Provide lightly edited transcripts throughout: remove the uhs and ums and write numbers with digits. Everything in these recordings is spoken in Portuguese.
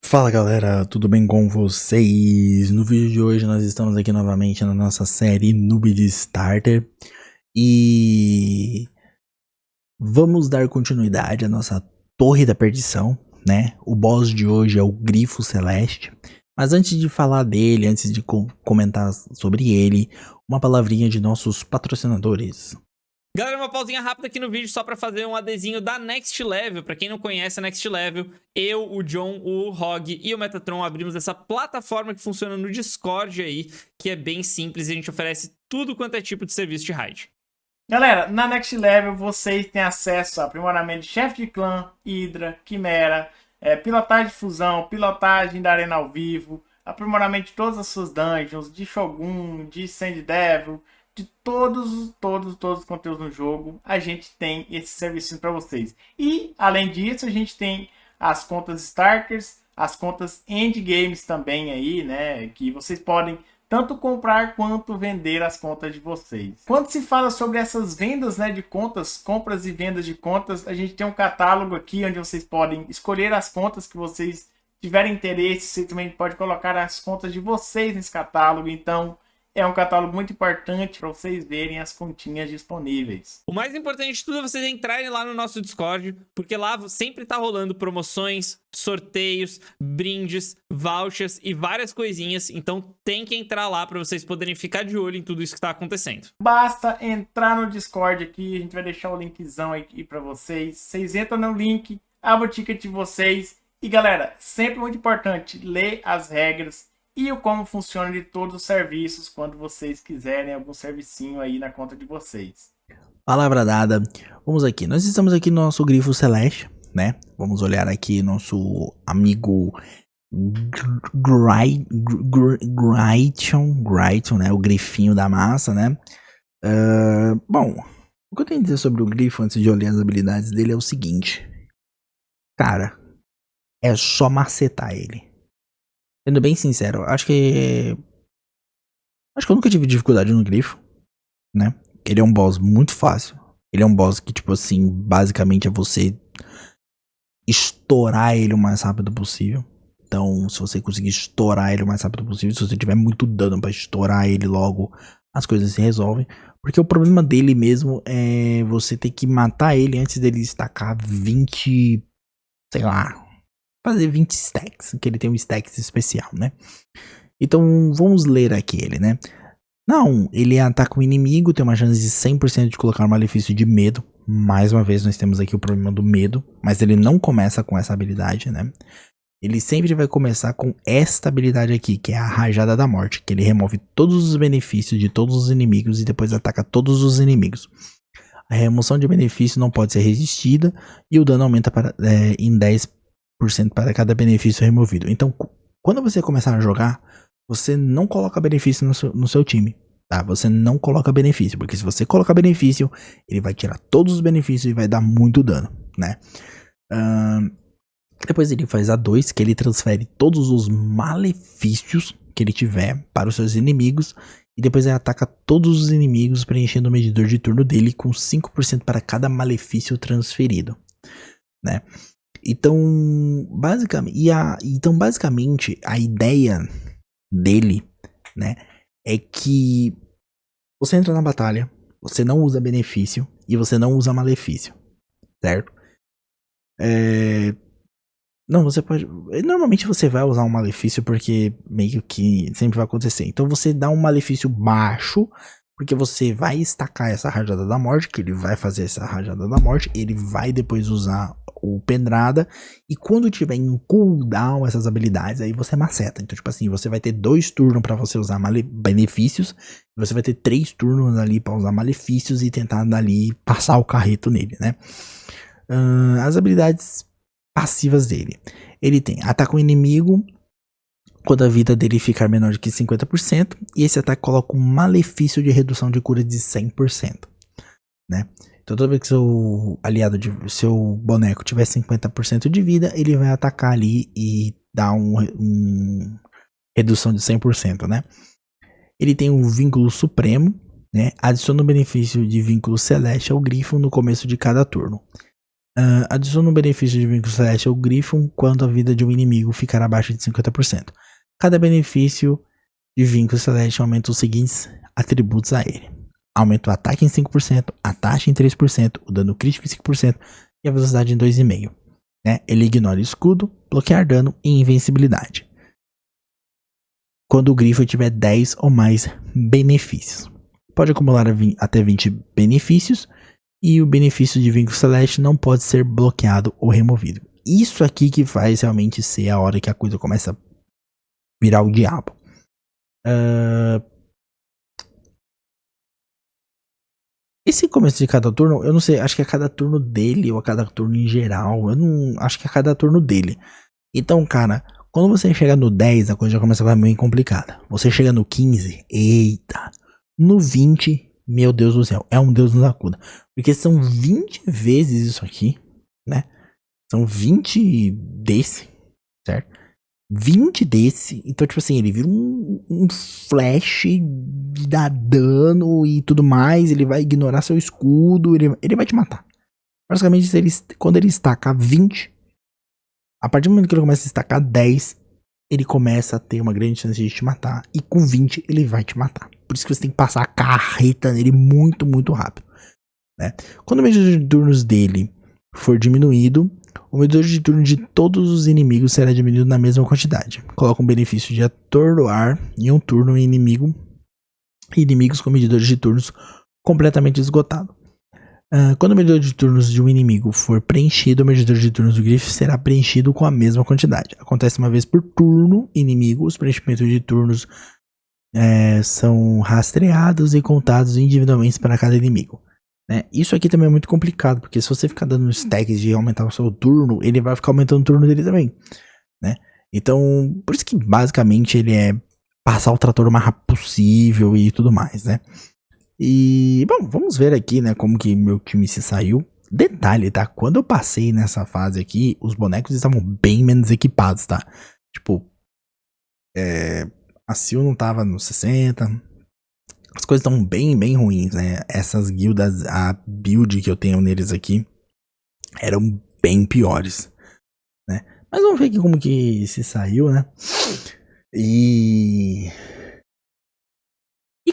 Fala galera, tudo bem com vocês? No vídeo de hoje nós estamos aqui novamente na nossa série Noob de Starter e vamos dar continuidade à nossa Torre da Perdição, né? O boss de hoje é o Grifo Celeste, mas antes de falar dele, antes de comentar sobre ele, uma palavrinha de nossos patrocinadores. Galera, uma pausinha rápida aqui no vídeo só pra fazer um adesivo da Next Level. Pra quem não conhece a Next Level, eu, o John, o Rog e o Metatron abrimos essa plataforma que funciona no Discord aí, que é bem simples e a gente oferece tudo quanto é tipo de serviço de raid. Galera, na Next Level vocês têm acesso a aprimoramento de chefe de clã, Hydra, Quimera, pilotagem de fusão, pilotagem da arena ao vivo, aprimoramento de todas as suas dungeons, de Shogun, de Sand Devil, de todos os conteúdos no jogo, a gente tem esse serviço para vocês. E, além disso, a gente tem as contas Starters, as contas Endgames também aí, né, que vocês podem tanto comprar quanto vender as contas de vocês. Quando se fala sobre essas vendas, né, de contas, compras e vendas de contas, a gente tem um catálogo aqui onde vocês podem escolher as contas que vocês tiverem interesse. Você também pode colocar as contas de vocês nesse catálogo. Então, é um catálogo muito importante para vocês verem as continhas disponíveis. O mais importante de tudo é vocês entrarem lá no nosso Discord, porque lá sempre tá rolando promoções, sorteios, brindes, vouchers e várias coisinhas. Então tem que entrar lá para vocês poderem ficar de olho em tudo isso que tá acontecendo. Basta entrar no Discord aqui, a gente vai deixar o linkzão aqui para vocês. Vocês entram no link, abram o ticket de vocês. E galera, sempre muito importante, ler as regras e o como funciona de todos os serviços quando vocês quiserem algum servicinho aí na conta de vocês. Palavra dada, vamos aqui, nós estamos aqui no nosso Grifo Celeste, né? Vamos olhar aqui nosso amigo Gryton, né? O grifinho da massa, né? Bom, o que eu tenho a dizer sobre o Grifo antes de olhar as habilidades dele é o seguinte. Cara, é só macetar ele. Sendo bem sincero, acho que eu nunca tive dificuldade no Grifo, né? Ele é um boss muito fácil. Ele é um boss que, tipo assim, basicamente é você estourar ele o mais rápido possível. Então, se você conseguir estourar ele o mais rápido possível, se você tiver muito dano pra estourar ele logo, as coisas se resolvem. Porque o problema dele mesmo é você ter que matar ele antes dele estacar 20, sei lá, fazer 20 stacks, que ele tem um stacks especial, né? Então, vamos ler aqui ele, né? Não, ele ataca o inimigo, tem uma chance de 100% de colocar um malefício de medo. Mais uma vez, nós temos aqui o problema do medo, mas ele não começa com essa habilidade, né? Ele sempre vai começar com esta habilidade aqui, que é a Rajada da Morte, que ele remove todos os benefícios de todos os inimigos e depois ataca todos os inimigos. A remoção de benefício não pode ser resistida e o dano aumenta em 10% para cada benefício removido. Então, quando você começar a jogar, você não coloca benefício no seu time, tá? Você não coloca benefício, porque se você colocar benefício, ele vai tirar todos os benefícios e vai dar muito dano, né? Depois ele faz a 2, que ele transfere todos os malefícios que ele tiver para os seus inimigos. E depois ele ataca todos os inimigos, preenchendo o medidor de turno dele com 5% para cada malefício transferido, né? Então, basicamente, a ideia dele, né, é que você entra na batalha, você não usa benefício e você não usa malefício, certo? Não, você pode... Normalmente você vai usar um malefício porque meio que sempre vai acontecer. Então você dá um malefício baixo, porque você vai estacar essa Rajada da Morte, que ele vai fazer essa Rajada da Morte, ele vai depois usar o Pedrada, e quando tiver em cooldown essas habilidades, aí você maceta. Então, tipo assim, você vai ter 2 turnos pra você usar benefícios, e você vai ter 3 turnos ali pra usar malefícios e tentar dali passar o carreto nele, né? As habilidades passivas dele. Ele tem ataque ao inimigo quando a vida dele ficar menor de que 50%, e esse ataque coloca um malefício de redução de cura de 100%, né? Então toda vez que seu aliado, seu boneco tiver 50% de vida, ele vai atacar ali e dar um redução de 100%, né? Ele tem um vínculo supremo, né? Adiciona o benefício de vínculo celeste ao grifo no começo de cada turno. Adiciona um benefício de vínculo celeste ao Griffon quando a vida de um inimigo ficar abaixo de 50%. Cada benefício de vínculo celeste aumenta os seguintes atributos a ele. Aumenta o ataque em 5%, a taxa em 3%, o dano crítico em 5% e a velocidade em 2,5%. Né? Ele ignora escudo, bloquear dano e invencibilidade. Quando o Griffon tiver 10 ou mais benefícios. Pode acumular até 20 benefícios. E o benefício de vínculo celeste não pode ser bloqueado ou removido. Isso aqui que faz realmente ser a hora que a coisa começa a virar o diabo. Esse começo de cada turno, eu não sei, acho que é cada turno dele ou a cada turno em geral. Eu não acho que é cada turno dele. Então, cara, quando você chega no 10, a coisa já começa a ficar meio complicada. Você chega no 15, eita. No 20, meu Deus do céu, é um Deus nos acuda. Porque são 20 vezes isso aqui, né? São 20 desse, certo? 20 desse. Então, tipo assim, ele vira um flash de dar dano e tudo mais. Ele vai ignorar seu escudo. Ele vai te matar. Basicamente, quando ele estaca 20, a partir do momento que ele começa a estacar 10, ele começa a ter uma grande chance de te matar. E com 20, ele vai te matar. Por isso que você tem que passar a carreta nele muito, muito rápido. Né? Quando o medidor de turnos dele for diminuído, o medidor de turno de todos os inimigos será diminuído na mesma quantidade. Coloca um benefício de atordoar em um turno inimigos com medidores de turnos completamente esgotado. Quando o medidor de turnos de um inimigo for preenchido, o medidor de turnos do Griff será preenchido com a mesma quantidade. Acontece uma vez por turno inimigo. Os preenchimentos de turnos são rastreados e contados individualmente para cada inimigo. Né? Isso aqui também é muito complicado, porque se você ficar dando stacks de aumentar o seu turno, ele vai ficar aumentando o turno dele também. Né? Então, por isso que basicamente ele é passar o trator o mais rápido possível e tudo mais, né? E, bom, vamos ver aqui, né, como que meu time se saiu. Detalhe, tá? Quando eu passei nessa fase aqui, os bonecos estavam bem menos equipados, tá? Tipo, a Sil não tava no 60. As coisas estão bem, bem ruins, né? Essas guildas, a build que eu tenho neles aqui, eram bem piores, né? Mas vamos ver aqui como que se saiu, né? E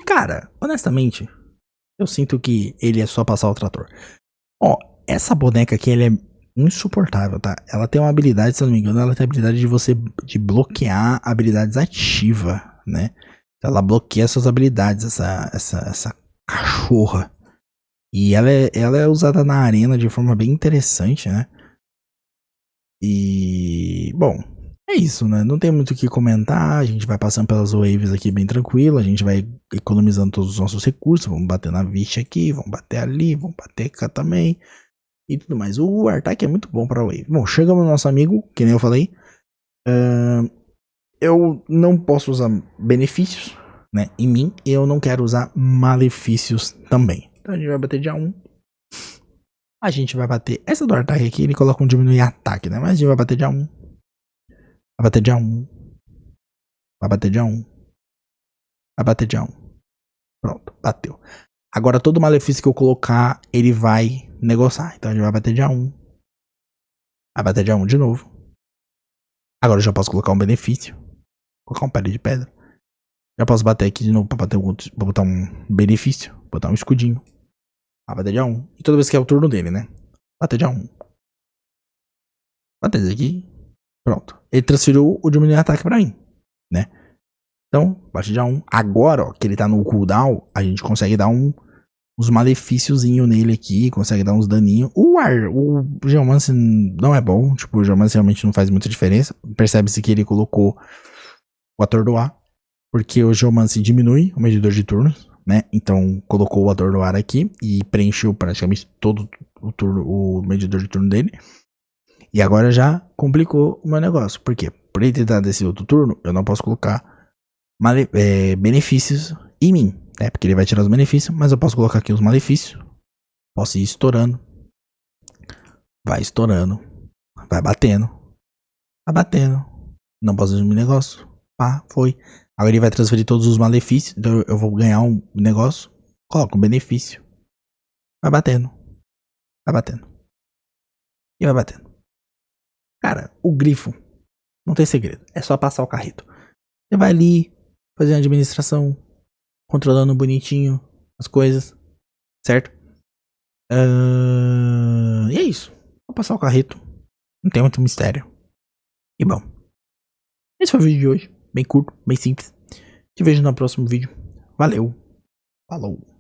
cara, honestamente, eu sinto que ele é só passar o trator. Ó, essa boneca aqui, ela é insuportável, tá? Ela tem uma habilidade, se eu não me engano, ela tem a habilidade de bloquear habilidades ativas, né? Ela bloqueia suas habilidades, essa cachorra. E ela é usada na arena de forma bem interessante, né? E, bom, é isso, né? Não tem muito o que comentar. A gente vai passando pelas waves aqui bem tranquilo. A gente vai economizando todos os nossos recursos. Vamos bater na Vish aqui, vamos bater ali, vamos bater cá também. E tudo mais. O Artak é muito bom pra wave. Bom, chegamos no nosso amigo, que nem eu falei. Eu não posso usar benefícios, né, em mim. E eu não quero usar malefícios também. Então a gente vai bater de A1. A gente vai bater. Essa do Artak aqui, ele coloca um diminuir ataque, né? Mas a gente vai bater de A1. Vai bater de A1. Vai bater de A1. Vai bater de A1. Pronto, bateu. Agora todo malefício que eu colocar, ele vai negociar. Então a gente vai bater de A1. Vai bater de A1 de novo. Agora eu já posso colocar um benefício. Colocar um pele de pedra. Já posso bater aqui de novo pra botar um benefício. Botar um escudinho. Vai bater de A1. E toda vez que é o turno dele, né? Bater de A1. Bater aqui. Pronto. Ele transferiu o diminuir ataque pra mim, né? Então, bate de A1. Agora, ó, que ele tá no cooldown, a gente consegue dar uns malefíciozinho nele aqui, consegue dar uns daninhos. O Geomancer não é bom, tipo, o Geomancer realmente não faz muita diferença. Percebe-se que ele colocou o atordoar, porque o Geomancer diminui o medidor de turnos, né? Então, colocou o atordoar aqui e preencheu praticamente todo o medidor de turno dele. E agora já complicou o meu negócio. Por quê? Por ele ter dado esse outro turno, eu não posso colocar benefícios em mim, né? Porque ele vai tirar os benefícios, mas eu posso colocar aqui os malefícios. Posso ir estourando. Vai estourando. Vai batendo. Vai batendo. Não posso fazer um negócio. Pá, foi. Agora ele vai transferir todos os malefícios. Então eu vou ganhar um negócio. Coloco um benefício. Vai batendo. Vai batendo. e vai batendo. Cara, o grifo não tem segredo. É só passar o carreto. Você vai ali, fazer a administração, controlando bonitinho as coisas, certo? E é isso. Vou passar o carreto. Não tem muito mistério. E bom. Esse foi o vídeo de hoje. Bem curto, bem simples. Te vejo no próximo vídeo. Valeu. Falou.